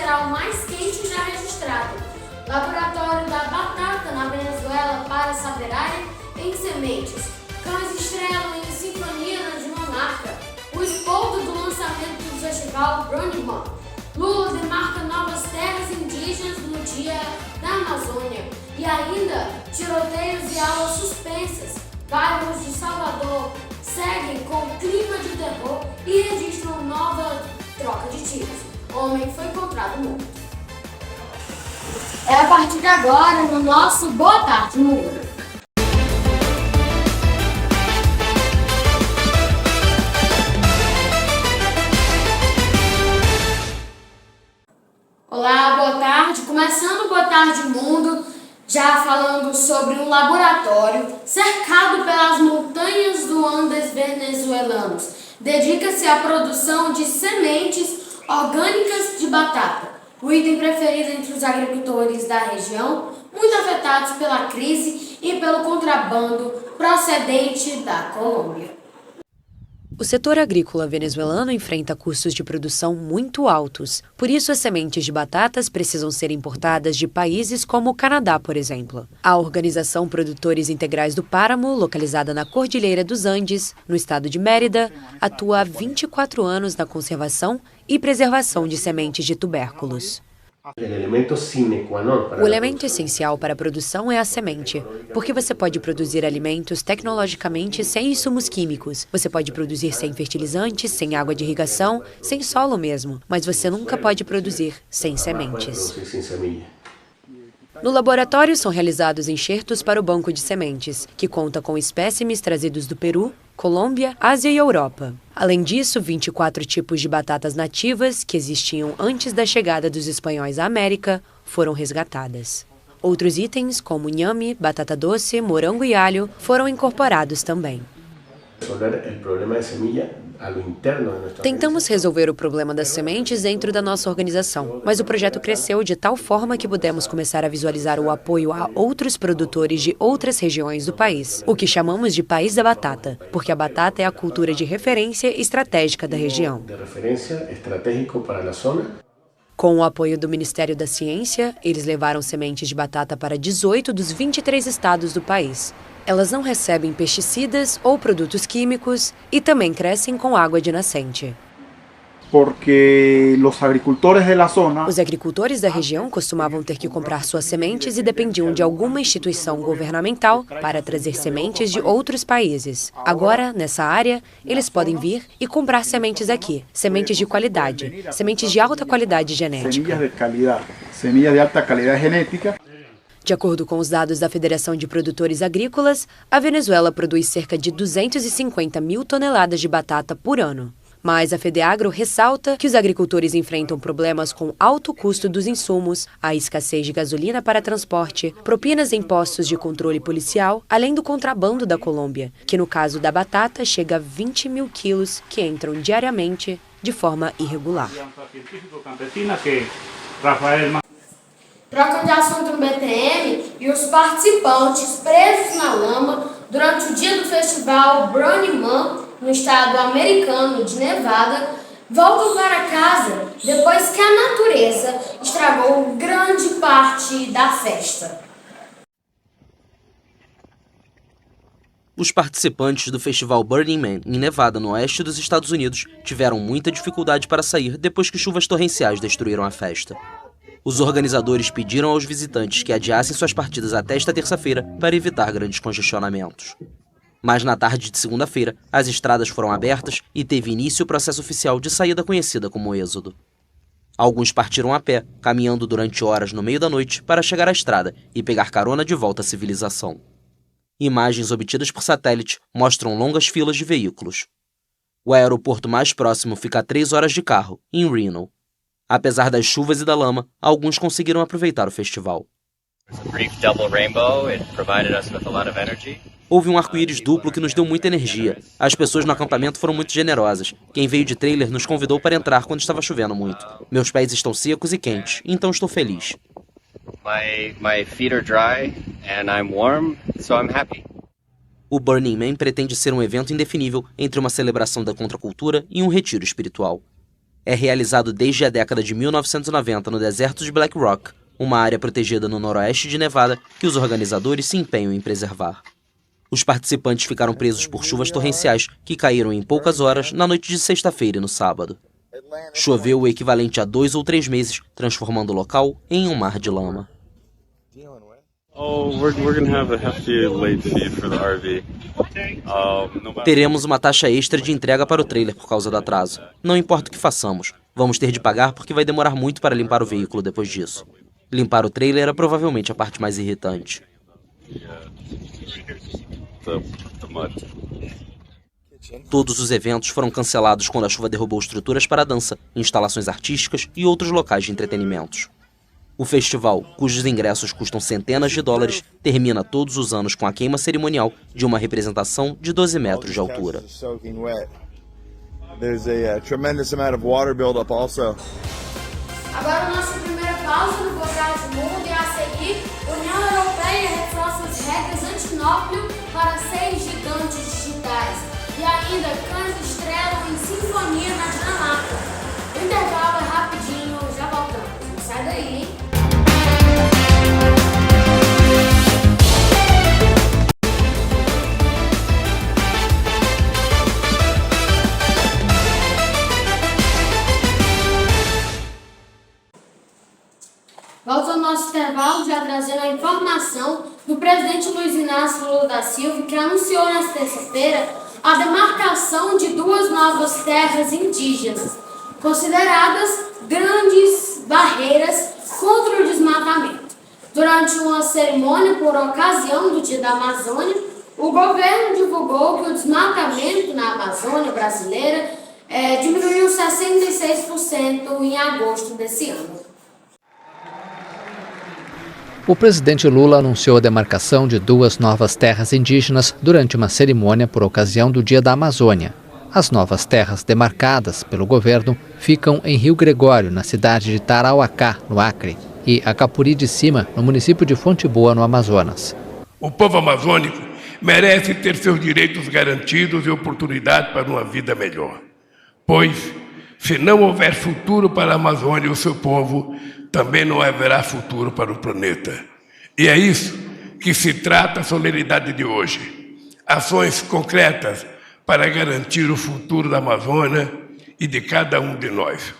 será o mais quente já registrado. Laboratório da batata na Venezuela para Saberari em sementes. Cães estrelam em sinfonia na Dinamarca. O espoldo do lançamento do festival Burning Man. Lula demarca novas terras indígenas no Dia da Amazônia. E ainda, tiroteios e aulas suspensas. Bairros de Salvador seguem com clima de terror e registram nova troca de tiros. Homem foi encontrado morto. É a partir de agora no nosso Boa Tarde Mundo. Olá, boa tarde. Começando o Boa Tarde Mundo, já falando sobre um laboratório cercado pelas montanhas do Andes venezuelanos. Dedica-se à produção de sementes orgânicas de batata, o item preferido entre os agricultores da região, muito afetados pela crise e pelo contrabando procedente da Colômbia. O setor agrícola venezuelano enfrenta custos de produção muito altos. Por isso, as sementes de batatas precisam ser importadas de países como o Canadá, por exemplo. A Organização Produtores Integrais do Páramo, localizada na Cordilheira dos Andes, no estado de Mérida, atua há 24 anos na conservação e preservação de sementes de tubérculos. O elemento essencial para a produção é a semente, porque você pode produzir alimentos tecnologicamente sem insumos químicos. Você pode produzir sem fertilizantes, sem água de irrigação, sem solo mesmo, mas você nunca pode produzir sem sementes. No laboratório são realizados enxertos para o banco de sementes, que conta com espécimes trazidos do Peru, Colômbia, Ásia e Europa. Além disso, 24 tipos de batatas nativas, que existiam antes da chegada dos espanhóis à América, foram resgatadas. Outros itens, como inhame, batata doce, morango e alho, foram incorporados também. Tentamos resolver o problema das sementes dentro da nossa organização, mas o projeto cresceu de tal forma que pudemos começar a visualizar o apoio a outros produtores de outras regiões do país, o que chamamos de País da Batata, porque a batata é a cultura de referência estratégica da região. Com o apoio do Ministério da Ciência, eles levaram sementes de batata para 18 dos 23 estados do país. Elas não recebem pesticidas ou produtos químicos e também crescem com água de nascente. Os agricultores da região costumavam ter que comprar suas sementes e dependiam de alguma instituição governamental para trazer sementes de outros países. Agora, nessa área, eles podem vir e comprar sementes aqui, sementes de qualidade, sementes de alta qualidade genética. De acordo com os dados da Federação de Produtores Agrícolas, a Venezuela produz cerca de 250 mil toneladas de batata por ano. Mas a FEDEAGRO ressalta que os agricultores enfrentam problemas com alto custo dos insumos, a escassez de gasolina para transporte, propinas em postos de controle policial, além do contrabando da Colômbia, que no caso da batata chega a 20 mil quilos que entram diariamente de forma irregular. Troca de assunto no BTM e os participantes presos na lama durante o dia do festival Burning Man, no estado americano de Nevada, voltam para casa depois que a natureza estragou grande parte da festa. Os participantes do festival Burning Man, em Nevada, no oeste dos Estados Unidos, tiveram muita dificuldade para sair depois que chuvas torrenciais destruíram a festa. Os organizadores pediram aos visitantes que adiassem suas partidas até esta terça-feira para evitar grandes congestionamentos. Mas na tarde de segunda-feira, as estradas foram abertas e teve início o processo oficial de saída conhecida como Êxodo. Alguns partiram a pé, caminhando durante horas no meio da noite para chegar à estrada e pegar carona de volta à civilização. Imagens obtidas por satélite mostram longas filas de veículos. O aeroporto mais próximo fica a 3 horas de carro, em Reno. Apesar das chuvas e da lama, alguns conseguiram aproveitar o festival. Houve um arco-íris duplo que nos deu muita energia. As pessoas no acampamento foram muito generosas. Quem veio de trailer nos convidou para entrar quando estava chovendo muito. Meus pés estão secos e quentes, então estou feliz. My feet are dry and I'm warm, so I'm happy. O Burning Man pretende ser um evento indefinível entre uma celebração da contracultura e um retiro espiritual. é realizado desde a década de 1990 no deserto de Black Rock, uma área protegida no noroeste de Nevada que os organizadores se empenham em preservar. Os participantes ficaram presos por chuvas torrenciais que caíram em poucas horas na noite de sexta-feira e no sábado. Choveu o equivalente a 2 ou 3 meses, transformando o local em um mar de lama. Teremos uma taxa extra de entrega para o trailer por causa do atraso. Não importa o que façamos, vamos ter de pagar porque vai demorar muito para limpar o veículo depois disso. Limpar o trailer é provavelmente a parte mais irritante. Todos os eventos foram cancelados quando a chuva derrubou estruturas para dança, instalações artísticas e outros locais de entretenimentos. O festival, cujos ingressos custam centenas de dólares, termina todos os anos com a queima cerimonial de uma representação de 12 metros de altura. Agora nossa primeira pausa no Vogal de Mundo e a seguir, a União Europeia reforça as regras antinópio para 6 gigantes digitais. E ainda, cães estrelam em sinfonia na Dinamarca. O intervalo é rapidinho, já voltamos. Não sai daí, hein? Volta ao nosso intervalo, já trazendo a informação do presidente Luiz Inácio Lula da Silva, que anunciou nesta terça-feira a demarcação de 2 novas terras indígenas, consideradas grandes barreiras contra o desmatamento. Durante uma cerimônia por ocasião do Dia da Amazônia, o governo divulgou que o desmatamento na Amazônia brasileira diminuiu 66% em agosto desse ano. O presidente Lula anunciou a demarcação de 2 novas terras indígenas durante uma cerimônia por ocasião do Dia da Amazônia. As novas terras demarcadas pelo governo ficam em Rio Gregório, na cidade de Tarauacá, no Acre, e Acapuri de Cima, no município de Fonte Boa, no Amazonas. O povo amazônico merece ter seus direitos garantidos e oportunidade para uma vida melhor. Pois, se não houver futuro para a Amazônia e o seu povo, também não haverá futuro para o planeta. E é isso que se trata a solenidade de hoje. Ações concretas para garantir o futuro da Amazônia e de cada um de nós.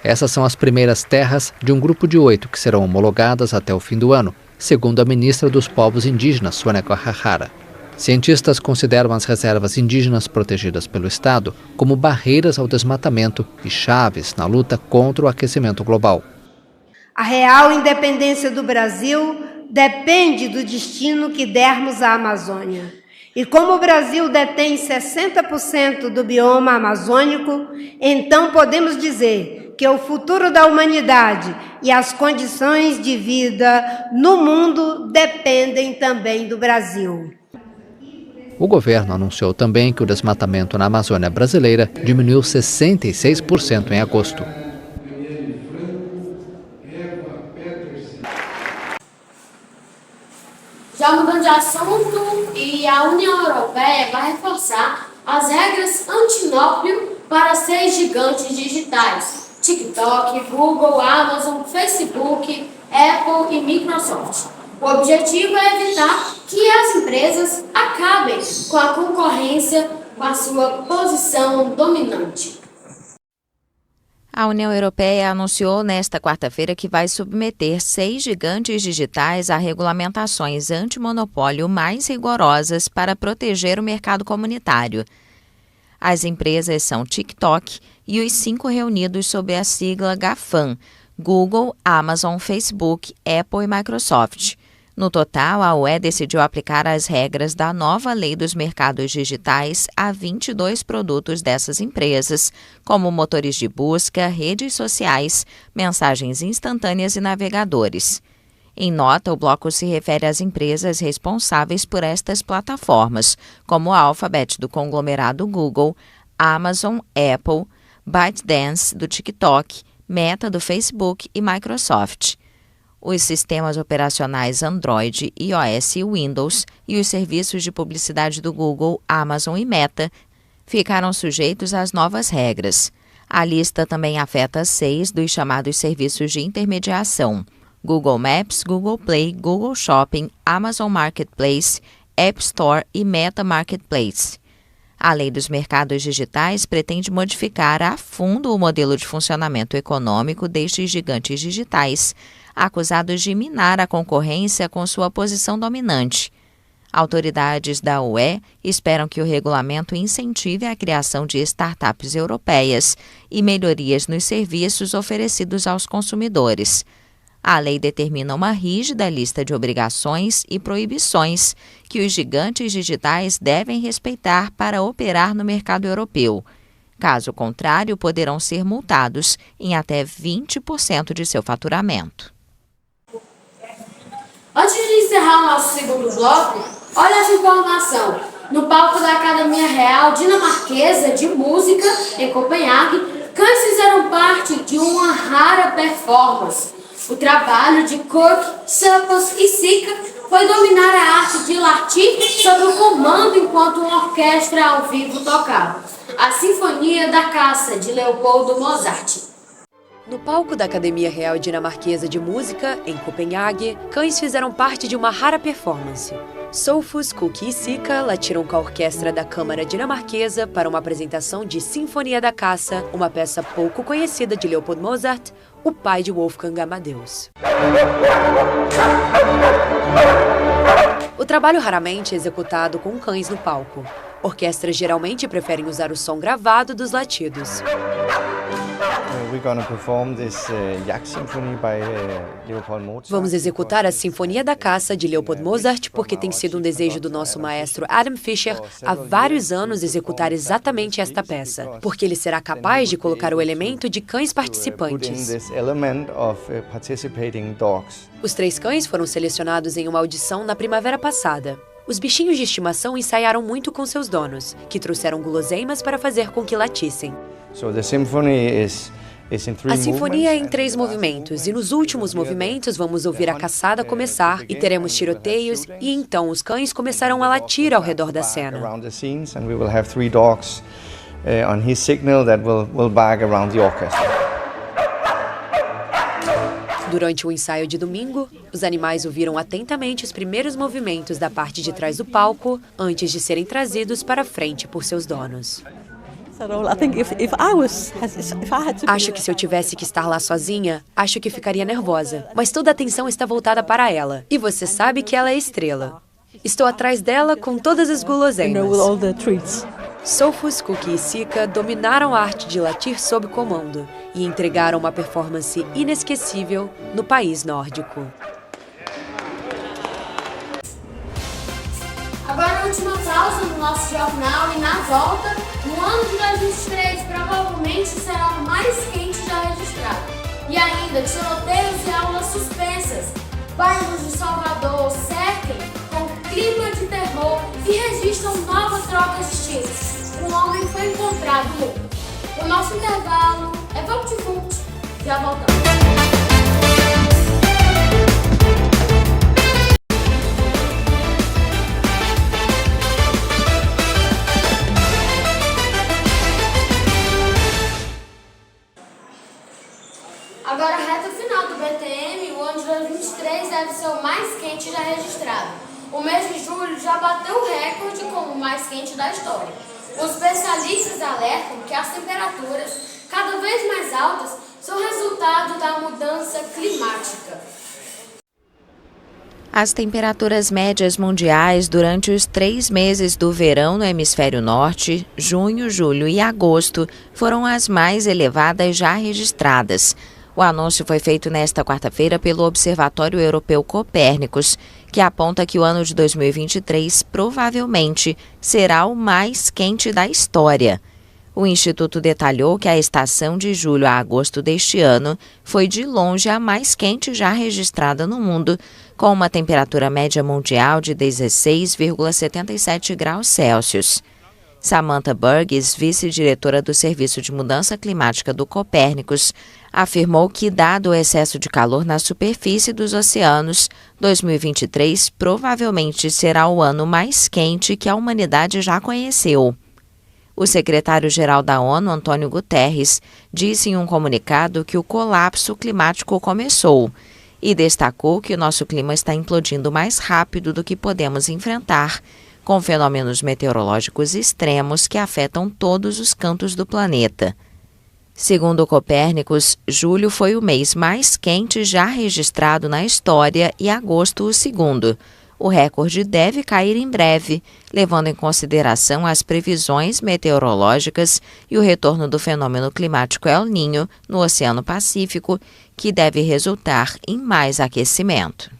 Essas são as primeiras terras de um grupo de 8 que serão homologadas até o fim do ano, segundo a ministra dos Povos Indígenas, Sônia Guajajara. Cientistas consideram as reservas indígenas protegidas pelo Estado como barreiras ao desmatamento e chaves na luta contra o aquecimento global. A real independência do Brasil depende do destino que dermos à Amazônia. E como o Brasil detém 60% do bioma amazônico, então podemos dizer que o futuro da humanidade e as condições de vida no mundo dependem também do Brasil. O governo anunciou também que o desmatamento na Amazônia brasileira diminuiu 66% em agosto. Já mudando de assunto, e a União Europeia vai reforçar as regras antinópio para 6 gigantes digitais: TikTok, Google, Amazon, Facebook, Apple e Microsoft. O objetivo é evitar que as empresas acabem com a concorrência com a sua posição dominante. A União Europeia anunciou nesta quarta-feira que vai submeter 6 gigantes digitais a regulamentações antimonopólio mais rigorosas para proteger o mercado comunitário. As empresas são TikTok e os 5 reunidos sob a sigla GAFAM: Google, Amazon, Facebook, Apple e Microsoft. No total, a UE decidiu aplicar as regras da nova Lei dos Mercados Digitais a 22 produtos dessas empresas, como motores de busca, redes sociais, mensagens instantâneas e navegadores. Em nota, o bloco se refere às empresas responsáveis por estas plataformas, como a Alphabet do conglomerado Google, Amazon, Apple, ByteDance do TikTok, Meta do Facebook e Microsoft. Os sistemas operacionais Android, iOS e Windows e os serviços de publicidade do Google, Amazon e Meta ficaram sujeitos às novas regras. A lista também afeta 6 dos chamados serviços de intermediação: Google Maps, Google Play, Google Shopping, Amazon Marketplace, App Store e Meta Marketplace. A Lei dos Mercados Digitais pretende modificar a fundo o modelo de funcionamento econômico destes gigantes digitais, acusados de minar a concorrência com sua posição dominante. Autoridades da UE esperam que o regulamento incentive a criação de startups europeias e melhorias nos serviços oferecidos aos consumidores. A lei determina uma rígida lista de obrigações e proibições que os gigantes digitais devem respeitar para operar no mercado europeu. Caso contrário, poderão ser multados em até 20% de seu faturamento. Antes de encerrar o nosso segundo bloco, olha essa informação. No palco da Academia Real Dinamarquesa de Música, em Copenhague, cães fizeram parte de uma rara performance. O trabalho de Kirk, Supples e Sika foi dominar a arte de latir sob o comando enquanto uma orquestra ao vivo tocava a Sinfonia da Caça, de Leopoldo Mozart. No palco da Academia Real Dinamarquesa de Música, em Copenhague, cães fizeram parte de uma rara performance. Sofus, Cookie e Sika latiram com a orquestra da Câmara Dinamarquesa para uma apresentação de Sinfonia da Caça, uma peça pouco conhecida de Leopold Mozart, o pai de Wolfgang Amadeus. O trabalho raramente é executado com cães no palco. Orquestras geralmente preferem usar o som gravado dos latidos. Vamos executar a Sinfonia da Caça de Leopold Mozart porque tem sido um desejo do nosso maestro Adam Fischer há vários anos executar exatamente esta peça, porque ele será capaz de colocar o elemento de cães participantes. Os 3 cães foram selecionados em uma audição na primavera passada. Os bichinhos de estimação ensaiaram muito com seus donos, que trouxeram guloseimas para fazer com que latissem. A sinfonia é em 3 movimentos, e nos últimos movimentos vamos ouvir a caçada começar e teremos tiroteios, e então os cães começarão a latir ao redor da cena. Durante o ensaio de domingo, os animais ouviram atentamente os primeiros movimentos da parte de trás do palco antes de serem trazidos para a frente por seus donos. Acho que se eu tivesse que estar lá sozinha, acho que ficaria nervosa. Mas toda a atenção está voltada para ela. E você sabe que ela é estrela. Estou atrás dela com todas as guloseimas. Sofus, Cookie e Sika dominaram a arte de latir sob comando e entregaram uma performance inesquecível no país nórdico. Agora a última pausa no nosso jornal e na volta, no ano de 2023 provavelmente será o mais quente já registrado. E ainda tiroteios e aulas suspensas. Bairros de Salvador cerquem com clima de terror e registram novas trocas de tiros. Um homem foi encontrado morto. O nosso intervalo é VaptVult. Já voltamos. Agora, a reta final do BTM, o ano de 2023 deve ser o mais quente já registrado. O mês de julho já bateu o recorde como o mais quente da história. Os especialistas alertam que as temperaturas cada vez mais altas são resultado da mudança climática. As temperaturas médias mundiais durante os 3 meses do verão no hemisfério norte, junho, julho e agosto, foram as mais elevadas já registradas. O anúncio foi feito nesta quarta-feira pelo Observatório Europeu Copérnicos, que aponta que o ano de 2023 provavelmente será o mais quente da história. O Instituto detalhou que a estação de julho a agosto deste ano foi de longe a mais quente já registrada no mundo, com uma temperatura média mundial de 16,77 graus Celsius. Samantha Burgess, vice-diretora do Serviço de Mudança Climática do Copérnicos, afirmou que, dado o excesso de calor na superfície dos oceanos, 2023 provavelmente será o ano mais quente que a humanidade já conheceu. O secretário-geral da ONU, Antônio Guterres, disse em um comunicado que o colapso climático começou e destacou que o nosso clima está implodindo mais rápido do que podemos enfrentar, com fenômenos meteorológicos extremos que afetam todos os cantos do planeta. Segundo Copérnicos, julho foi o mês mais quente já registrado na história e agosto o segundo. O recorde deve cair em breve, levando em consideração as previsões meteorológicas e o retorno do fenômeno climático El Niño no Oceano Pacífico, que deve resultar em mais aquecimento.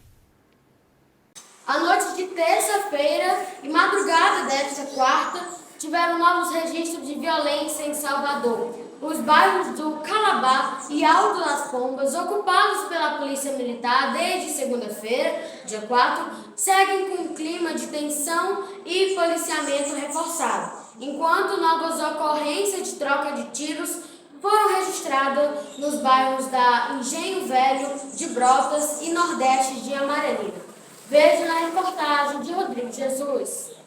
A noite de terça-feira e madrugada desta quarta tiveram novos registros de violência em Salvador. Os bairros do Calabá e Alto das Pombas, ocupados pela Polícia Militar desde segunda-feira, dia 4, seguem com um clima de tensão e policiamento reforçado, enquanto novas ocorrências de troca de tiros foram registradas nos bairros da Engenho Velho, de Brotas e Nordeste de Amaralina. Veja na reportagem de Rodrigo Jesus.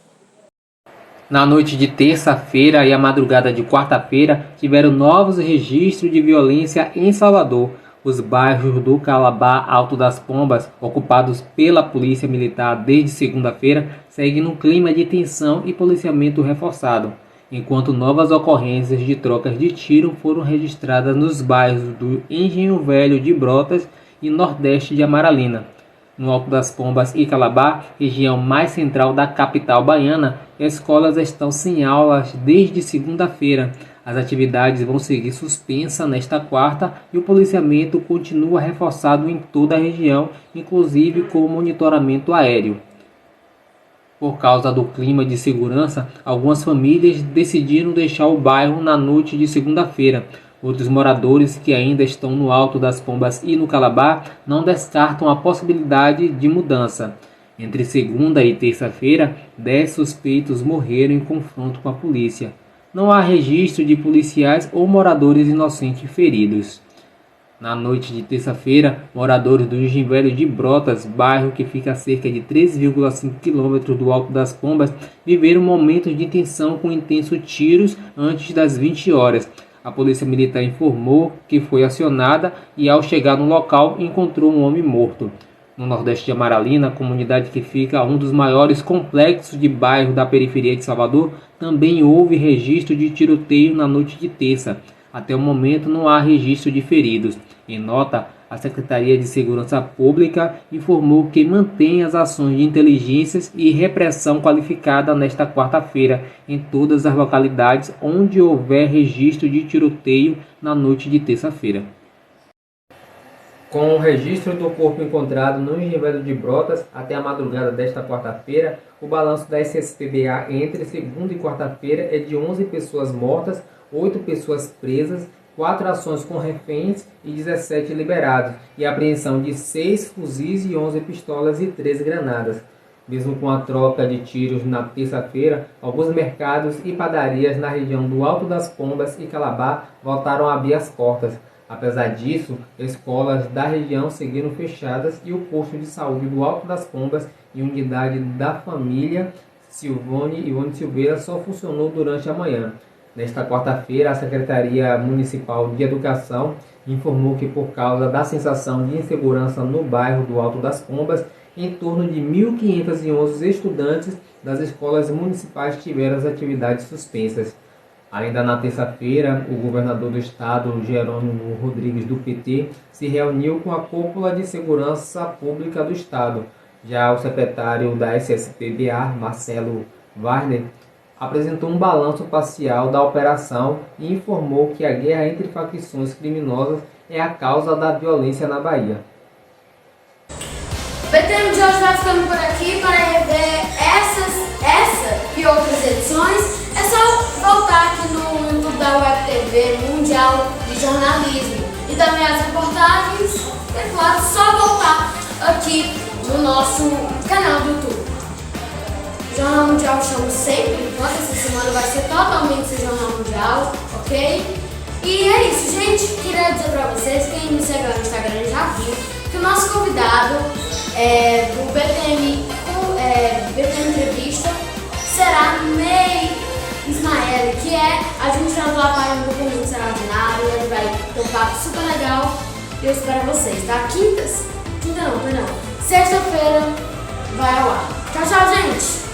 Na noite de terça-feira e a madrugada de quarta-feira, tiveram novos registros de violência em Salvador. Os bairros do Calabá, Alto das Pombas, ocupados pela Polícia Militar desde segunda-feira, seguem num clima de tensão e policiamento reforçado, enquanto novas ocorrências de trocas de tiro foram registradas nos bairros do Engenho Velho de Brotas e Nordeste de Amaralina. No Alto das Pombas e Calabá, região mais central da capital baiana, escolas estão sem aulas desde segunda-feira. As atividades vão seguir suspensas nesta quarta e o policiamento continua reforçado em toda a região, inclusive com o monitoramento aéreo. Por causa do clima de segurança, algumas famílias decidiram deixar o bairro na noite de segunda-feira. Outros moradores que ainda estão no Alto das Pombas e no Calabá não descartam a possibilidade de mudança. Entre segunda e terça-feira, 10 suspeitos morreram em confronto com a polícia. Não há registro de policiais ou moradores inocentes feridos. Na noite de terça-feira, moradores do Engenho Velho de Brotas, bairro que fica a cerca de 3,5 km do Alto das Pombas, viveram momentos de tensão com intensos tiros antes das 20 horas. A Polícia Militar informou que foi acionada e, ao chegar no local, encontrou um homem morto. No Nordeste de Amaralina, comunidade que fica um dos maiores complexos de bairro da periferia de Salvador, também houve registro de tiroteio na noite de terça. Até o momento não há registro de feridos. Em nota, a Secretaria de Segurança Pública informou que mantém as ações de inteligências e repressão qualificada nesta quarta-feira em todas as localidades onde houver registro de tiroteio na noite de terça-feira. Com o registro do corpo encontrado no Engenho Velho de Brotas até a madrugada desta quarta-feira, o balanço da SSPBA entre segunda e quarta-feira é de 11 pessoas mortas, 8 pessoas presas, 4 ações com reféns e 17 liberados, e a apreensão de 6 fuzis e 11 pistolas e 13 granadas. Mesmo com a troca de tiros na terça-feira, alguns mercados e padarias na região do Alto das Pombas e Calabá voltaram a abrir as portas. Apesar disso, escolas da região seguiram fechadas e o posto de saúde do Alto das Pombas e unidade da família Ivone Silveira só funcionou durante a manhã. Nesta quarta-feira, a Secretaria Municipal de Educação informou que, por causa da sensação de insegurança no bairro do Alto das Pombas, em torno de 1.511 estudantes das escolas municipais tiveram as atividades suspensas. Ainda na terça-feira, o governador do estado, Jerônimo Rodrigues, do PT, se reuniu com a Cúpula de Segurança Pública do estado. Já o secretário da SSPBA, Marcelo Warner, apresentou um balanço parcial da operação e informou que a guerra entre facções criminosas é a causa da violência na Bahia. O BTM de hoje vai ficando por aqui. Para rever essa e outras edições, é só voltar aqui no YouTube da Web TV Mundial de Jornalismo e também as reportagens. É claro, só voltar aqui no nosso canal do YouTube. O Jornal Mundial chamo sempre, enquanto essa semana vai ser totalmente Jornal Mundial, ok? E é isso, gente. Queria dizer pra vocês, quem me segue lá no Instagram já viu, que o nosso convidado do BTM Entrevista será Ney Ismael, que é administrador da página do Conjunto Extraordinário. Ele vai ter um papo super legal. Eu espero vocês, tá? Quinta não, perdão. Sexta-feira vai ao ar. Tchau, tchau, gente!